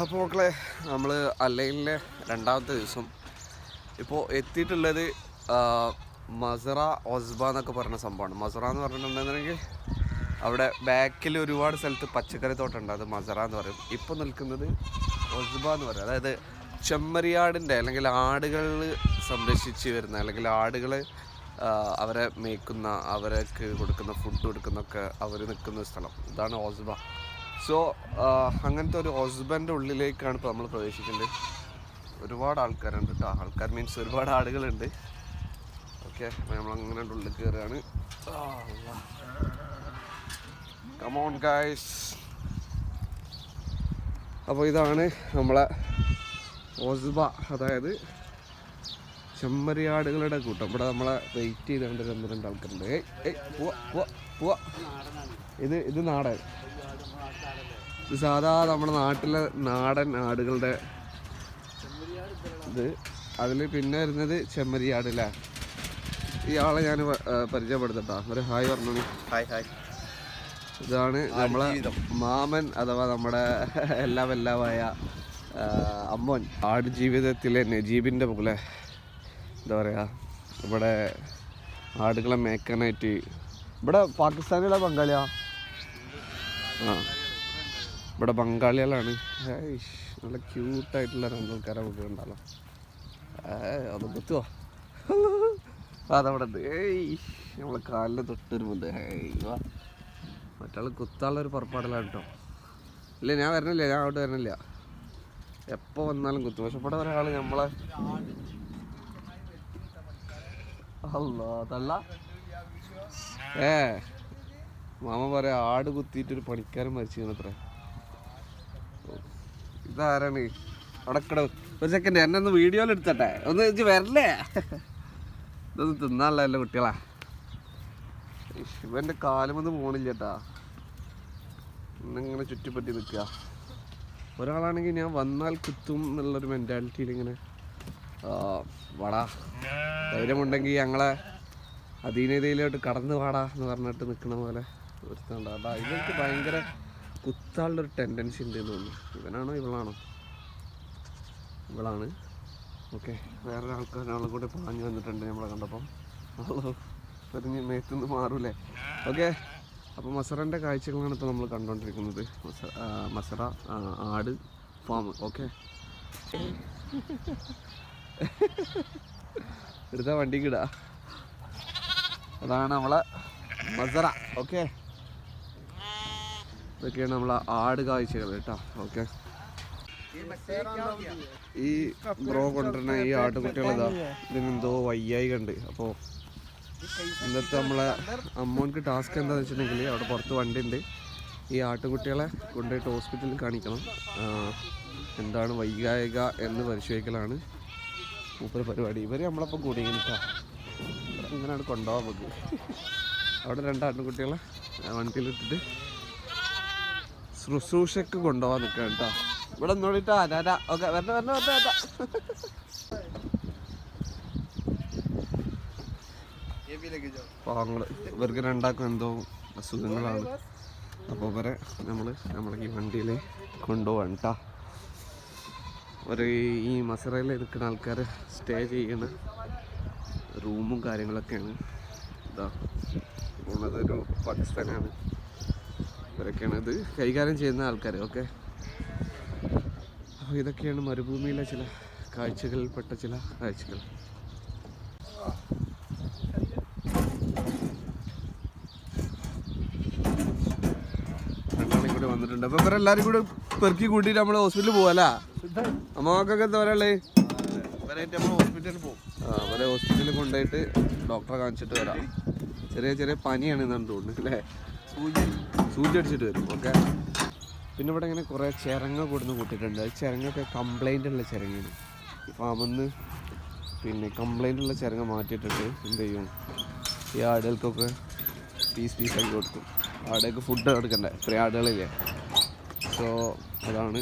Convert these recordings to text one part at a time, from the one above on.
അപ്പോൾ മക്കളെ നമ്മൾ അല്ലൈനിലെ രണ്ടാമത്തെ ദിവസം ഇപ്പോൾ എത്തിയിട്ടുള്ളത് മസറ ഒസ്ബ എന്നൊക്കെ പറഞ്ഞ സംഭവമാണ്. മസറ എന്ന് പറഞ്ഞിട്ടുണ്ടെന്നുണ്ടെങ്കിൽ അവിടെ ബാക്കിൽ ഒരുപാട് സ്ഥലത്ത് പച്ചക്കറി തോട്ടമുണ്ട്, അത് മസറ എന്ന് പറയും. ഇപ്പോൾ നിൽക്കുന്നത് ഒസ്ബ എന്ന് പറയും. അതായത് ചെമ്മരിയാടിൻ്റെ അല്ലെങ്കിൽ ആടുകൾ സംരക്ഷിച്ച് വരുന്ന അല്ലെങ്കിൽ ആടുകൾ അവരെ മേയ്ക്കുന്ന, അവർക്ക് കൊടുക്കുന്ന ഫുഡ് കൊടുക്കുന്നൊക്കെ അവർ നിൽക്കുന്ന സ്ഥലം, ഇതാണ് ഒസ്ബ. സോ അങ്ങനത്തെ ഒരു ഹോസ്ബൻ്റെ ഉള്ളിലേക്കാണ് ഇപ്പോൾ നമ്മൾ പ്രവേശിക്കുന്നത്. ഒരുപാട് ആൾക്കാരുണ്ട് കേട്ടോ. ആൾക്കാർ മീൻസ് ഒരുപാട് ആടുകളുണ്ട്. ഓക്കെ, നമ്മളങ്ങനെ ഉള്ളിൽ കയറുകയാണ്. Come on guys. അപ്പോൾ ഇതാണ് നമ്മളെ ഹോസ്ബ, അതായത് ചെമ്മരിയാടുകളുടെ കൂട്ടം. ഇവിടെ നമ്മളെ വെയിറ്റ് ചെയ്തുകൊണ്ട് 1-2 ആൾക്കാരുണ്ട്. പോവാ. ഇത് നാടൻ, ഇത് സാധാ നമ്മുടെ നാട്ടിലെ നാടൻ ആടുകളുടെ ഇത്. അതിൽ പിന്നെ വരുന്നത് ചെമ്മരിയാടില്ല. ഇയാളെ ഞാൻ പരിചയപ്പെടുത്തട്ടാ, ഒരു ഹായ് പറഞ്ഞു. ഹായ്. ഇതാണ് നമ്മളെ മാമൻ, അഥവാ നമ്മുടെ എല്ലാമായ അമ്മോൻ. ആട് ജീവിതത്തിലെ നജീബിൻ്റെ പോലെ എന്താ പറയുക, ഇവിടെ ആടുകളെ മേക്കാനായിട്ട്. ഇവിടെ പാകിസ്ഥാനിലെ ബംഗാളിയാ? ഇവിടെ ബംഗാളികളാണ്. നല്ല ക്യൂട്ടായിട്ടുള്ള 2 ആൾക്കാരെ നമുക്ക് കണ്ടാലോ. അത് കുത്തുവോ? അതവിടെ ഉണ്ട്. നമ്മളെ കാലിൽ തൊട്ടൊരുമുണ്ട്. വാ, മറ്റാൾ കുത്താനുള്ളൊരു പുറപ്പാടിലാണ് കേട്ടോ. ഇല്ല, ഞാൻ വരണില്ല, ഞാൻ അങ്ങോട്ട് വരണില്ല. എപ്പോൾ വന്നാലും കുത്തും. പക്ഷെ ഇവിടെ ഒരാൾ നമ്മളെ തള്ള മാമ പറയാ, ആട് കുത്തിയിട്ടൊരു പണിക്കാരൻ മരിച്ചിരുന്നത്രേ. ഇതാരാണ് അവിടെ കിട? ഒരു സെക്കൻഡ്, എന്നെ ഒന്ന് വീഡിയോയിൽ എടുത്തട്ടെ, ഒന്ന് വെച്ച് വരല്ലേ? ഇതൊന്നും തിന്നാനുള്ള കുട്ടികളാ. ഇവൻ്റെ കാലുമൊന്നും പോണില്ല കേട്ടാ, ഇന്നിങ്ങനെ ചുറ്റിപ്പറ്റി നിൽക്കുക. ഒരാളാണെങ്കിൽ ഞാൻ വന്നാൽ കുത്തും എന്നുള്ളൊരു മെൻറ്റാലിറ്റിയിൽ ഇങ്ങനെ വാടാ, ധൈര്യമുണ്ടെങ്കിൽ ഞങ്ങളെ അധീനതയിലോട്ട് കടന്നു വാടാ എന്ന് പറഞ്ഞിട്ട് നിൽക്കണ പോലെ ഒരുത്തണ്ടാ. ഇവർക്ക് ഭയങ്കര കുത്താനുള്ളൊരു ടെൻഡൻസി ഉണ്ട് എന്ന് തോന്നുന്നു. ഇവനാണോ ഇവളാണോ? ഇവളാണ്. ഓക്കെ, വേറൊരു ആൾക്കാരാളും കൂടെ പാഞ്ഞു വന്നിട്ടുണ്ട് നമ്മളെ കണ്ടപ്പം. പറഞ്ഞ് മേത്തുനിന്ന് മാറൂലേ? ഓക്കെ, അപ്പോൾ മസറൻ്റെ കാഴ്ചകളാണ് ഇപ്പോൾ നമ്മൾ കണ്ടുകൊണ്ടിരിക്കുന്നത്. മസറ ആട് ഫാം. ഓക്കെ, എടുത്താൽ വണ്ടിക്കിടാ. അതാണ് നമ്മളെ മസറ. ഓക്കെ, ഇതൊക്കെയാണ് നമ്മളെ ആട് കാഴ്ചകൾ കേട്ടോ. ഓക്കെ, ഈ ബ്രോ കൊണ്ടുവരുന്ന ഈ ആട്ടുകുട്ടികളിതാ, ഇതിനെന്തോ വയ്യായി കണ്ട്. അപ്പോൾ ഇന്നത്തെ നമ്മളെ അമ്മോൻക്ക് ടാസ്ക് എന്താണെന്ന് വെച്ചിട്ടുണ്ടെങ്കിൽ, അവിടെ പുറത്ത് വണ്ടി ഉണ്ട്, ഈ ആട്ടുകുട്ടികളെ കൊണ്ടുപോയിട്ട് ഹോസ്പിറ്റലിൽ കാണിക്കണം. എന്താണ് വൈകായിക എന്ന് പരിശോധിക്കലാണ് മൂപ്പര് പരിപാടി. ഇവർ നമ്മളപ്പം കൂടിയിരിക്കണ ഇങ്ങനെയാണ് കൊണ്ടുപോകാൻ നമുക്ക്. അവിടെ 2 ആട്ടുകുട്ടികളെ വണ്ടിയിലിട്ടിട്ട് ശുശ്രൂഷക്ക് കൊണ്ടുപോകാൻ നിൽക്കുക കേട്ടോ. ഇവിടെ നോടിട്ടാ രാ. ഓക്കെ, വരണ പാവങ്ങൾ. ഇവർക്ക് 2 എന്തോ അസുഖങ്ങളാണ്. അപ്പോൾ ഇവരെ നമ്മളെ ഈ വണ്ടിയിൽ കൊണ്ടുപോകാൻ കേട്ടോ. ഈ മസറയിൽ നിൽക്കുന്ന ആൾക്കാർ സ്റ്റേ ചെയ്യുന്ന റൂമും കാര്യങ്ങളൊക്കെയാണ്. ഇതാ പോകുന്നതൊരു പാകിസ്ഥാനാണ്. ഇവരൊക്കെയാണ് ഇത് കൈകാര്യം ചെയ്യുന്ന ആൾക്കാർ. ഓക്കെ, അപ്പോൾ ഇതൊക്കെയാണ് മരുഭൂമിയിലെ ചില കാഴ്ചകളിൽപ്പെട്ട ചില കാഴ്ചകൾ. രണ്ടാളും കൂടെ വന്നിട്ടുണ്ട്. അപ്പോൾ ഇവരെല്ലാവരും കൂടെ പെറുക്കി കൂട്ടിയിട്ട് നമ്മൾ ഹോസ്പിറ്റലിൽ പോകാമല്ലേ? അമ്മക്കൊക്കെ എന്താ പറയുള്ളത്? ഹോസ്പിറ്റലിൽ പോകും. അവരെ ഹോസ്പിറ്റലിൽ കൊണ്ടുപോയിട്ട് ഡോക്ടറെ കാണിച്ചിട്ട് വരാം. ചെറിയ പനിയാണ് എന്നാണ് തോന്നുന്നത് അല്ലേ? സൂചി അടിച്ചിട്ട് വരും. ഓക്കെ, പിന്നെ ഇവിടെ ഇങ്ങനെ കുറേ ചിരങ്ങ കൊടുന്ന് കൂട്ടിയിട്ടുണ്ട്. ചിരങ്ങൊക്കെ കംപ്ലൈൻ്റ് ഉള്ള ചിരങ്ങയാണ്. ഫാമിന്ന് പിന്നെ കംപ്ലൈൻ്റ് ഉള്ള ചിരങ്ങ മാറ്റിയിട്ടിട്ട് എന്ത് ചെയ്യും, ഈ ആടുകൾക്കൊക്കെ പീസാക്കി കൊടുക്കും. ആടുകൾക്ക് ഫുഡ് കൊടുക്കണ്ടേ, ഇത്രയും ആടുകളില്ലേ? സോ അതാണ്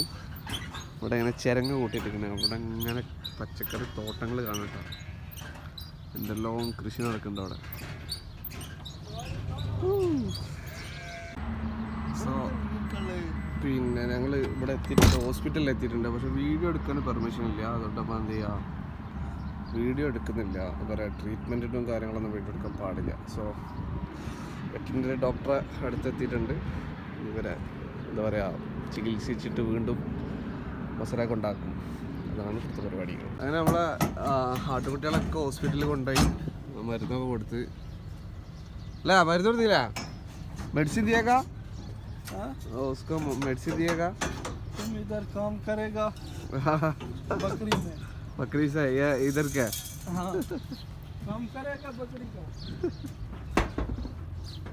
ഇവിടെ ഇങ്ങനെ ചിരങ്ങ കൂട്ടിയിട്ടിരിക്കുന്നത്. ഇവിടെ ഇങ്ങനെ പച്ചക്കറി തോട്ടങ്ങൾ കാണട്ടോ, എന്തെല്ലാം കൃഷി നടക്കുന്നുണ്ട് അവിടെ. സോ പിന്നെ ഞങ്ങൾ ഇവിടെ എത്തിയിട്ടുണ്ട്, ഹോസ്പിറ്റലിൽ എത്തിയിട്ടുണ്ട്. പക്ഷെ വീഡിയോ എടുക്കാൻ പെർമിഷൻ ഇല്ല. അതുകൊണ്ടപ്പോൾ എന്ത് ചെയ്യുക, വീഡിയോ എടുക്കുന്നില്ല. എന്താ പറയുക, ട്രീറ്റ്മെൻറ്റിനും കാര്യങ്ങളൊന്നും വീഡിയോ എടുക്കാൻ പാടില്ല. സോ വെറ്റിനറി ഡോക്ടറെ അടുത്തെത്തിയിട്ടുണ്ട്. ഇവരെ എന്താ പറയുക, ചികിത്സിച്ചിട്ട് വീണ്ടും മസറൊക്കെ ഉണ്ടാക്കും. അതാണ് ഇപ്പോഴത്തെ പരിപാടികൾ. അങ്ങനെ നമ്മളെ ആട്ടുകുട്ടികളൊക്കെ ഹോസ്പിറ്റലിൽ കൊണ്ടുപോയി മരുന്നൊക്കെ കൊടുത്ത്. അല്ല മരുന്ന് കൊടുത്തില്ല, मेडिसिन दिएगा उसको मेडिसिन दिएगा तुम इधर काम करेगा बकरी में बकरी से या इधर क्या हाँ काम करेगा बकरी का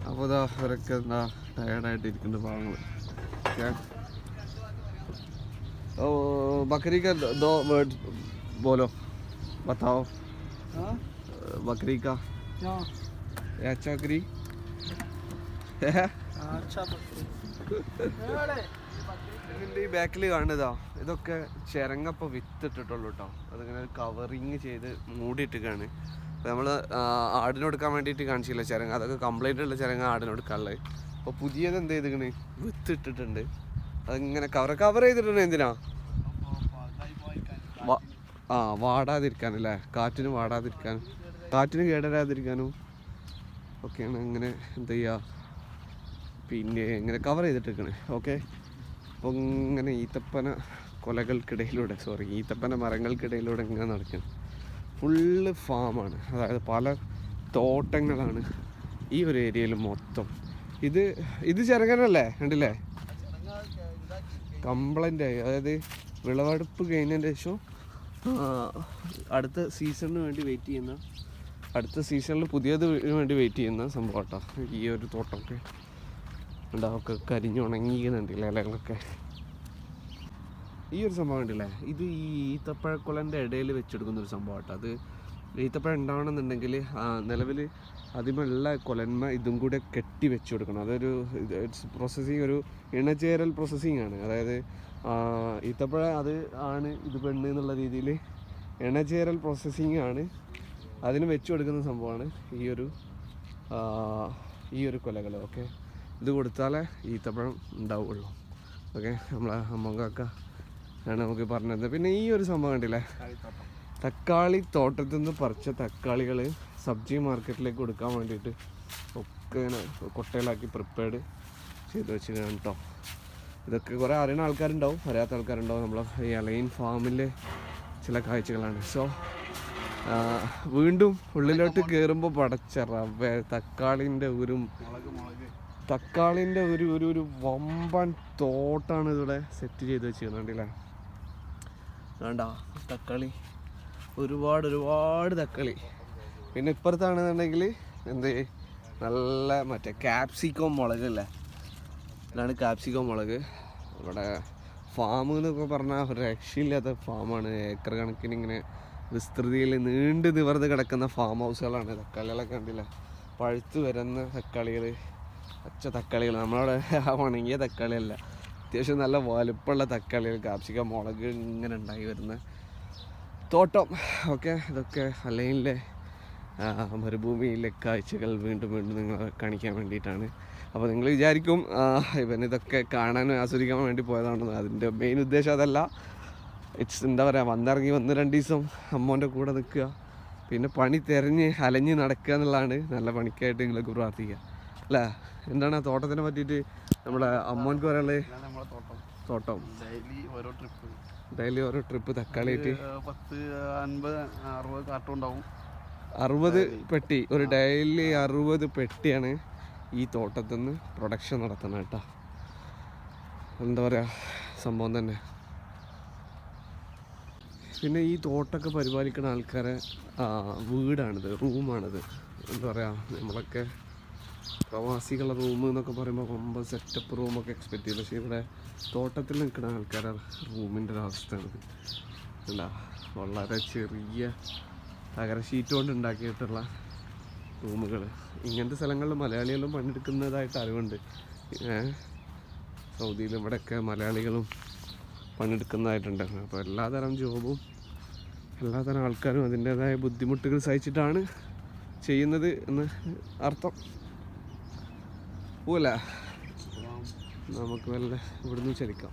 അപ്പോൾ ഇതാ അവരൊക്കെ എന്താ ടയേർഡായിട്ടിരിക്കുന്ന പാവങ്ങൾ. ओ बकरी का दो वर्ड बोलो, बताओ. बकरी का क्या अच्छा बकरी अच्छा बकरी ഇതിൻ്റെ ഈ ബാക്കിൽ കാണുന്നതാ, ഇതൊക്കെ ചിരങ്ങപ്പോൾ വിത്തിട്ടിട്ടുള്ളൂ കേട്ടോ. അതിങ്ങനെ കവറിങ് ചെയ്ത് മൂടിയിട്ടിട്ടാണ്. അപ്പോൾ നമ്മൾ ആടിന് കൊടുക്കാൻ വേണ്ടിയിട്ട് കാണിച്ചില്ല ചിരങ്ങ, അതൊക്കെ കംപ്ലൈൻ്റ് ഉള്ള ചിരങ്ങ ആടിന് കൊടുക്കാനുള്ളത്. അപ്പോൾ പുതിയത് എന്ത് ചെയ്തിക്കണ്, വിത്തിട്ടിട്ടുണ്ട്. അതിങ്ങനെ കവർ ചെയ്തിട്ടുണ്ട്. എന്തിനാ? വാടാതിരിക്കാനല്ലേ, കാറ്റിന് വാടാതിരിക്കാനും കാറ്റിന് കേടരാതിരിക്കാനും ഒക്കെയാണ് ഇങ്ങനെ എന്ത് ചെയ്യുക, പിന്നെ ഇങ്ങനെ കവർ ചെയ്തിട്ടിരിക്കണേ. ഓക്കെ, അപ്പോൾ ഇങ്ങനെ ഈത്തപ്പന കൊലകൾക്കിടയിലൂടെ ഈത്തപ്പന മരങ്ങൾക്കിടയിലൂടെ ഇങ്ങനെ നടക്കണം. ഫുള്ള് ഫാമാണ്, അതായത് പല തോട്ടങ്ങളാണ് ഈ ഒരു ഏരിയയിൽ മൊത്തം. ഇത് ചെറുങ്ങനല്ലേ, കണ്ടില്ലേ, കംപ്ലൈൻ്റ് ആയി. അതായത് വിളവെടുപ്പ് കഴിഞ്ഞതിന് ശേഷം അടുത്ത സീസണിന് വേണ്ടി വെയിറ്റ് ചെയ്യുന്ന, അടുത്ത സീസണിൽ പുതിയത് വേണ്ടി വെയിറ്റ് ചെയ്യുന്ന സംഭവം കേട്ടോ ഈ ഒരു തോട്ടമൊക്കെ. ഉണ്ടാവൊക്കെ കരിഞ്ഞുണങ്ങിക്കുന്നുണ്ടല്ലേ ഇലകളൊക്കെ. ഈ ഒരു സംഭവം ഉണ്ടല്ലേ, ഇത് ഈ ഈത്തപ്പഴക്കൊലൻ്റെ ഇടയിൽ വെച്ചെടുക്കുന്നൊരു സംഭവം കേട്ടോ. അത് ഈത്തപ്പഴം ഉണ്ടാവണമെന്നുണ്ടെങ്കിൽ നിലവിൽ അതിമുള്ള കൊലന്മ ഇതും കൂടെ കെട്ടി വെച്ച് കൊടുക്കണം. അതൊരു പ്രോസസ്സിങ്, ഒരു ഇണചേരൽ പ്രോസസ്സിങ് ആണ്. അതായത് ഈത്തപ്പഴം അത് ആണ്, ഇത് പെണ്ണ് എന്നുള്ള രീതിയിൽ ഇണചേരൽ പ്രോസസ്സിങ് ആണ്. അതിന് വെച്ച് കൊടുക്കുന്ന സംഭവമാണ് ഈ ഒരു കൊലകൾ. ഓക്കെ, ഇത് കൊടുത്താലേ ഈത്തപ്പഴം ഉണ്ടാവുള്ളൂ. ഓക്കെ, നമ്മളെ അമ്മക്കാക്ക ആണ് നമുക്ക് പറഞ്ഞത്. പിന്നെ ഈ ഒരു സംഭവം കണ്ടില്ലേ, തക്കാളി തോട്ടത്തിൽ നിന്ന് പറിച്ച തക്കാളികൾ സബ്ജി മാർക്കറ്റിലേക്ക് കൊടുക്കാൻ വേണ്ടിയിട്ട് ഒക്കെ ഇങ്ങനെ കൊട്ടയിലാക്കി പ്രിപ്പയർഡ് ചെയ്ത് വെച്ചിട്ടാണ് കേട്ടോ. ഇതൊക്കെ കുറേ അറിയുന്ന ആൾക്കാരുണ്ടാവും, അറിയാത്ത ആൾക്കാരുണ്ടാവും. നമ്മളെ ഈ അലൈൻ ഫാമിലെ ചില കാഴ്ചകളാണ്. സോ വീണ്ടും ഉള്ളിലോട്ട് കയറുമ്പോൾ പടച്ച റവ്വേ, തക്കാളിൻ്റെ ഒരു വമ്പൻ തോട്ടാണ് ഇവിടെ സെറ്റ് ചെയ്ത് വെച്ചിരുന്നുണ്ടല്ലേ. വേണ്ട തക്കാളി, ഒരുപാട് തക്കാളി. പിന്നെ ഇപ്പുറത്താണെന്നുണ്ടെങ്കിൽ എന്ത് നല്ല മറ്റേ ക്യാപ്സിക്കം മുളക് അല്ലേ, ഇതാണ് ക്യാപ്സിക്കം മുളക്. ഇവിടെ ഫാം എന്നൊക്കെ പറഞ്ഞാൽ ഒരു രക്ഷയില്ലാത്ത ഫാമാണ്. ഏക്കർ കണക്കിന് ഇങ്ങനെ വിസ്തൃതിയിൽ നീണ്ടു നിവർന്ന് കിടക്കുന്ന ഫാം ഹൗസുകളാണ്. തക്കാളികളൊക്കെ കണ്ടില്ല, പഴുത്ത് വരുന്ന തക്കാളികൾ, പച്ച തക്കാളികൾ. നമ്മളവിടെ ഉണങ്ങിയ തക്കാളിയല്ല, അത്യാവശ്യം നല്ല വലുപ്പമുള്ള തക്കാളികൾ, ക്യാപ്സിക്കം മുളക് ഇങ്ങനെ ഉണ്ടായി വരുന്ന തോട്ടം. ഓക്കെ, ഇതൊക്കെ അലൈനിലെ മരുഭൂമിയിലെ കാഴ്ചകൾ വീണ്ടും നിങ്ങളെ കാണിക്കാൻ വേണ്ടിയിട്ടാണ്. അപ്പോൾ നിങ്ങൾ വിചാരിക്കും ഇതൊക്കെ കാണാനും ആസ്വദിക്കാൻ വേണ്ടി പോയതാണെന്ന്. അതിൻ്റെ മെയിൻ ഉദ്ദേശം അതല്ല. എന്താ പറയുക, വന്നിറങ്ങി 1-2 ദിവസം അമ്മോൻ്റെ കൂടെ നിൽക്കുക, പിന്നെ പണി തിരഞ്ഞ് അലഞ്ഞ് നടക്കുക എന്നുള്ളതാണ്. നല്ല പണിക്കായിട്ട് നിങ്ങൾക്ക് പ്രാർത്ഥിക്കുക അല്ലേ. എന്താണ് ആ തോട്ടത്തിനെ പറ്റിയിട്ട് നമ്മുടെ അമ്മോൻക്ക് പറയാനുള്ളത്? തോട്ടം ഡെയിലി ഓരോ ട്രിപ്പ് തക്കാളിയായിട്ട് 50-60 കാർട്ടൂൺ ഉണ്ടാവും. 60 പെട്ടി, ഒരു ഡെയിലി 60 പെട്ടിയാണ് ഈ തോട്ടത്തിൽ നിന്ന് പ്രൊഡക്ഷൻ നടത്തുന്നത് കേട്ടോ. എന്താ പറയുക, സംഭവം തന്നെ. പിന്നെ ഈ തോട്ടമൊക്കെ പരിപാലിക്കുന്ന ആൾക്കാരെ വീടാണിത്, റൂമാണിത്. എന്താ പറയുക, നമ്മളൊക്കെ പ്രവാസികളുടെ റൂം എന്നൊക്കെ പറയുമ്പോൾ ரொம்ப സെറ്റപ്പ് റൂമൊക്കെ എക്സ്പെക്റ്റ് ചെയ്യും. പക്ഷേ ഇവിടെ തോട്ടത്തിൽ നിൽക്കുന്ന ആൾക്കാരുടെ റൂമിൻ്റെ ഒരു അവസ്ഥയാണിത്. അല്ല, വളരെ ചെറിയ തകര ഷീറ്റ് കൊണ്ട് ഉണ്ടാക്കിയിട്ടുള്ള റൂമുകൾ. ഇങ്ങനത്തെ സ്ഥലങ്ങളിൽ മലയാളികളും പണിയെടുക്കുന്നതായിട്ട് അറിവുണ്ട്. സൗദിയിലും ഇവിടെയൊക്കെ മലയാളികളും പണിയെടുക്കുന്നതായിട്ടുണ്ട്. അപ്പോൾ എല്ലാതരം ജോബും എല്ലാതരം ആൾക്കാരും അതിൻ്റേതായ ബുദ്ധിമുട്ടുകൾ സഹിച്ചിട്ടാണ് ചെയ്യുന്നത് എന്ന് അർത്ഥം. പോല നമുക്ക് വല്ല ഇവിടുന്ന് ചലിക്കാം.